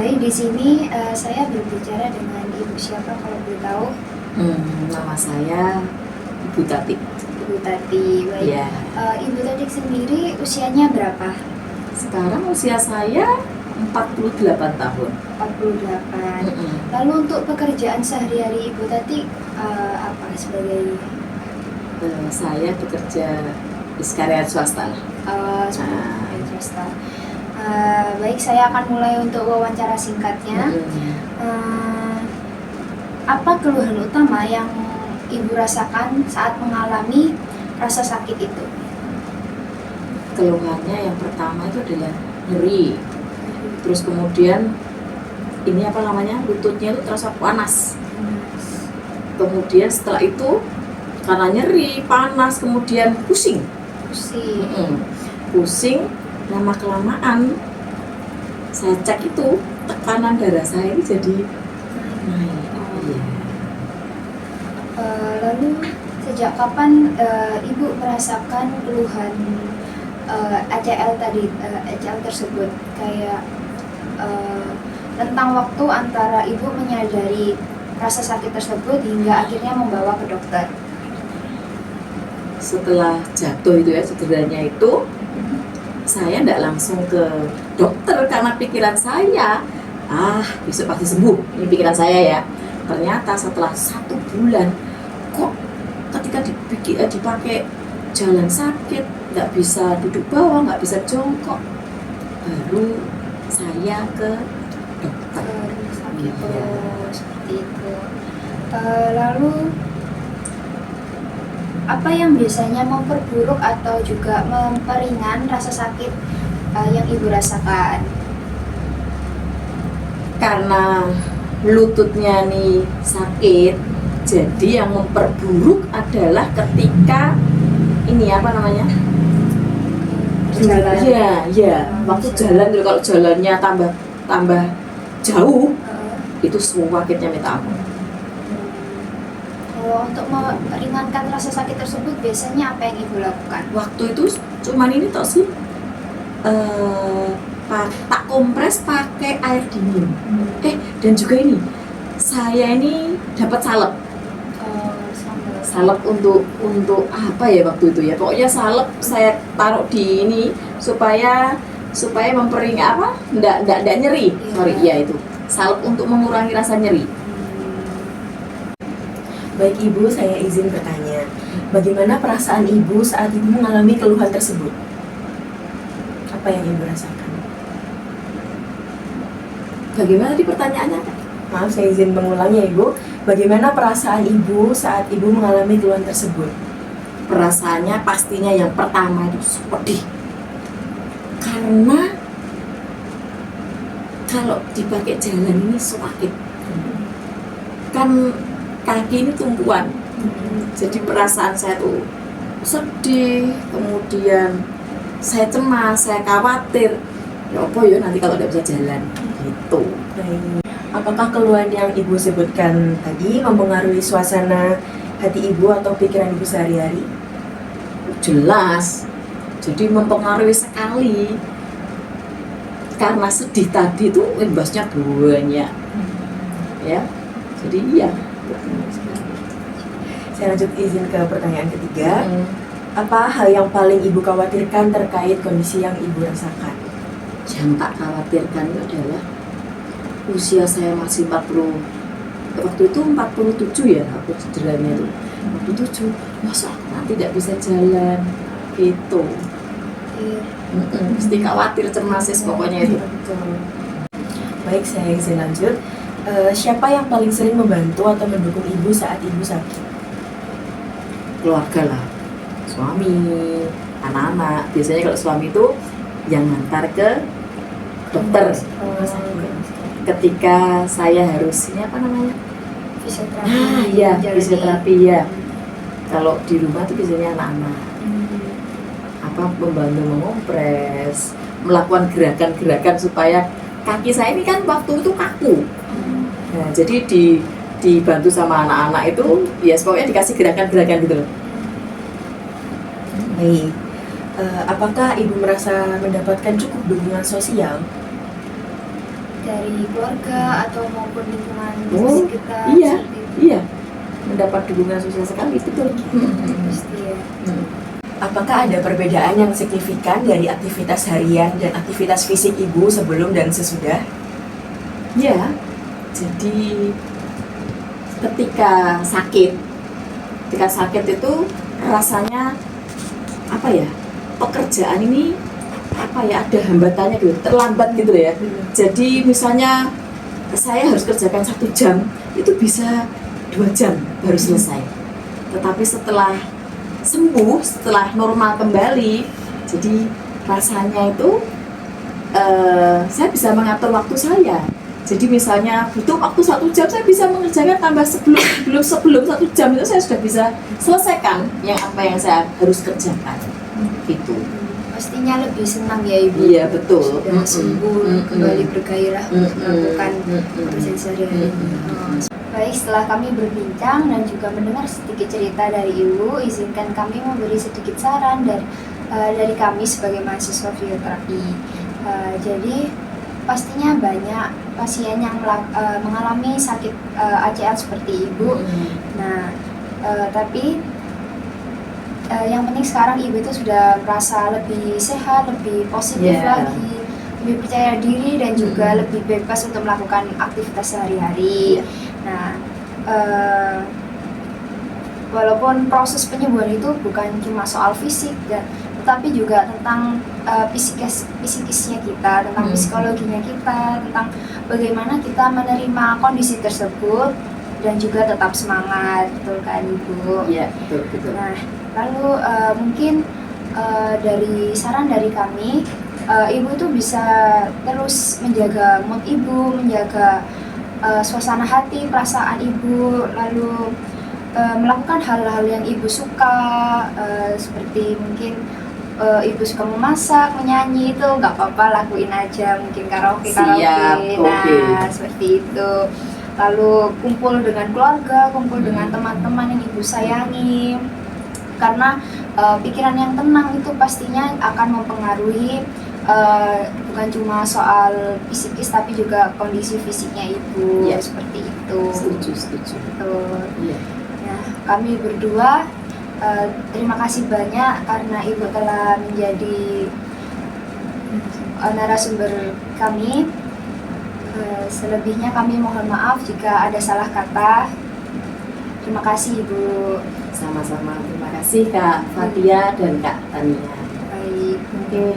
Baik, di sini saya berbicara dengan Ibu siapa kalau boleh tahu? Nama saya Ibu Tati. Ibu Tati, baik. Iya. Ibu Tati sendiri usianya berapa? Sekarang usia saya 48 tahun. 48. Lalu untuk pekerjaan sehari-hari Ibu Tati apa sebagai Saya bekerja di sekretariat swasta. sebagai swasta? Baik, saya akan mulai untuk wawancara singkatnya. Apa keluhan utama yang Ibu rasakan saat mengalami rasa sakit itu? Keluhannya yang pertama itu adalah nyeri. Terus kemudian ini apa namanya, lututnya itu terasa panas. Kemudian setelah itu karena nyeri, panas, kemudian pusing. Pusing, lama kelamaan saya cek itu tekanan darah saya ini jadi naik. Lalu sejak kapan Ibu merasakan keluhan ACL tadi, ACL tersebut? Kayak tentang waktu antara Ibu menyadari rasa sakit tersebut hingga akhirnya membawa ke dokter. Setelah jatuh itu ya, cederanya itu saya tidak langsung ke dokter karena pikiran saya besok pasti sembuh, ini pikiran saya ya. Ternyata setelah 1 bulan kok ketika dipakai jalan sakit, nggak bisa duduk bawah, nggak bisa jongkok, baru saya ke dokter. Seperti itu. Lalu apa yang biasanya memperburuk atau juga memperingan rasa sakit yang Ibu rasakan? Karena lututnya nih sakit, jadi yang memperburuk adalah ketika ini apa namanya? Jalan. Iya. Waktu jalan, kalau jalannya tambah jauh, itu sakitnya minta ampun. Kalau untuk meringankan rasa sakit tersebut biasanya apa yang Ibu lakukan? Waktu itu cuman ini toh sih, tak kompres pakai air dingin. Dan juga ini saya ini dapat salep untuk apa ya waktu itu ya, pokoknya salep saya taruh di ini supaya memperingat apa, ndak nyeri. Itu salep untuk mengurangi rasa nyeri. Baik Ibu, saya izin bertanya, bagaimana perasaan Ibu saat Ibu mengalami keluhan tersebut? Apa yang Ibu rasakan? Bagaimana tadi pertanyaannya? Maaf, saya izin mengulangi ya Ibu. Bagaimana perasaan Ibu saat Ibu mengalami keluhan tersebut? Perasaannya pastinya yang pertama itu sedih. Karena kalau dipakai jalan ini sakit. Kan kaki ini tumpuan. Jadi perasaan saya tuh sedih, kemudian saya cemas, saya khawatir. Ya apa ya nanti kalau tidak bisa jalan gitu. Apakah keluhan yang Ibu sebutkan tadi mempengaruhi suasana hati Ibu atau pikiran Ibu sehari-hari? Jelas. Jadi mempengaruhi sekali. Karena sedih tadi itu imbasnya banyak. Ya. Jadi iya. Saya lanjut izin ke pertanyaan ketiga. Apa hal yang paling Ibu khawatirkan terkait kondisi yang Ibu rasakan? Yang tak khawatirkan itu adalah usia saya masih 40, waktu itu 47 ya aku cederanya itu 47, masa aku nanti tidak bisa jalan gitu. Mesti khawatir, cemas pokoknya itu. Baik, saya izin lanjut. Siapa yang paling sering membantu atau mendukung Ibu saat Ibu sakit? Keluarga lah, suami, anak-anak. Biasanya kalau suami itu yang ngantar ke dokter. Ketika saya harus ini apa namanya? Fisioterapi. Fisioterapi ya. Kalau di rumah tuh biasanya anak-anak. Membantu mengompres, melakukan gerakan-gerakan supaya kaki saya ini kan waktu itu kaku. Nah, jadi dibantu sama anak-anak itu, ya pokoknya dikasih gerakan-gerakan gitu loh. dari keluarga atau maupun lingkungan Oh, fisik kita. iya. Seperti itu. Iya, mendapat dukungan sosial sekali, betul. Pasti ya. Apakah ada perbedaan yang signifikan dari aktivitas harian dan aktivitas fisik ibu sebelum dan sesudah? Ya, jadi ketika sakit itu rasanya apa ya, pekerjaan ini apa ya, ada hambatannya gitu, terlambat gitu ya. Jadi misalnya saya harus kerjakan 1 jam, itu bisa 2 jam baru selesai. Tetapi setelah sembuh, setelah normal kembali, jadi rasanya itu saya bisa mengatur waktu saya. Jadi misalnya butuh waktu 1 jam, saya bisa mengerjakan tambah sebelum 1 jam itu saya sudah bisa selesaikan yang apa yang saya harus kerjakan. Gitu. Pastinya lebih senang ya Ibu. Iya, betul. Sudah sembuh, kembali bergairah untuk melakukan pekerjaan sehari-hari. Baik, setelah kami berbincang dan juga mendengar sedikit cerita dari Ibu, izinkan kami memberi sedikit saran dari kami sebagai mahasiswa fisioterapi. Jadi pastinya banyak pasien yang mengalami sakit ACL seperti Ibu. Nah, tapi yang penting sekarang Ibu itu sudah merasa lebih sehat, lebih positif lagi, lebih percaya diri dan juga lebih bebas untuk melakukan aktivitas sehari-hari. Nah, walaupun proses penyembuhan itu bukan cuma soal fisik, tetapi juga tentang psikisnya kita, tentang psikologinya kita, tentang bagaimana kita menerima kondisi tersebut dan juga tetap semangat, betul kan Ibu? Iya, betul. Nah, lalu mungkin dari saran dari kami, Ibu itu bisa terus menjaga mood Ibu, menjaga suasana hati, perasaan Ibu, lalu melakukan hal-hal yang Ibu suka, seperti mungkin Ibu suka memasak, menyanyi, itu nggak apa-apa, lakuin aja, mungkin karaoke. Nah, seperti itu. Lalu kumpul dengan keluarga, kumpul dengan teman-teman yang Ibu sayangi, karena pikiran yang tenang itu pastinya akan mempengaruhi bukan cuma soal psikis tapi juga kondisi fisiknya Ibu. Seperti itu. Setuju. Iya. Nah, kami berdua terima kasih banyak karena Ibu telah menjadi narasumber kami. Selebihnya kami mohon maaf jika ada salah kata. Terima kasih Ibu. Sama-sama, terima kasih Kak Fatia dan Kak Tania. Baik. Oke.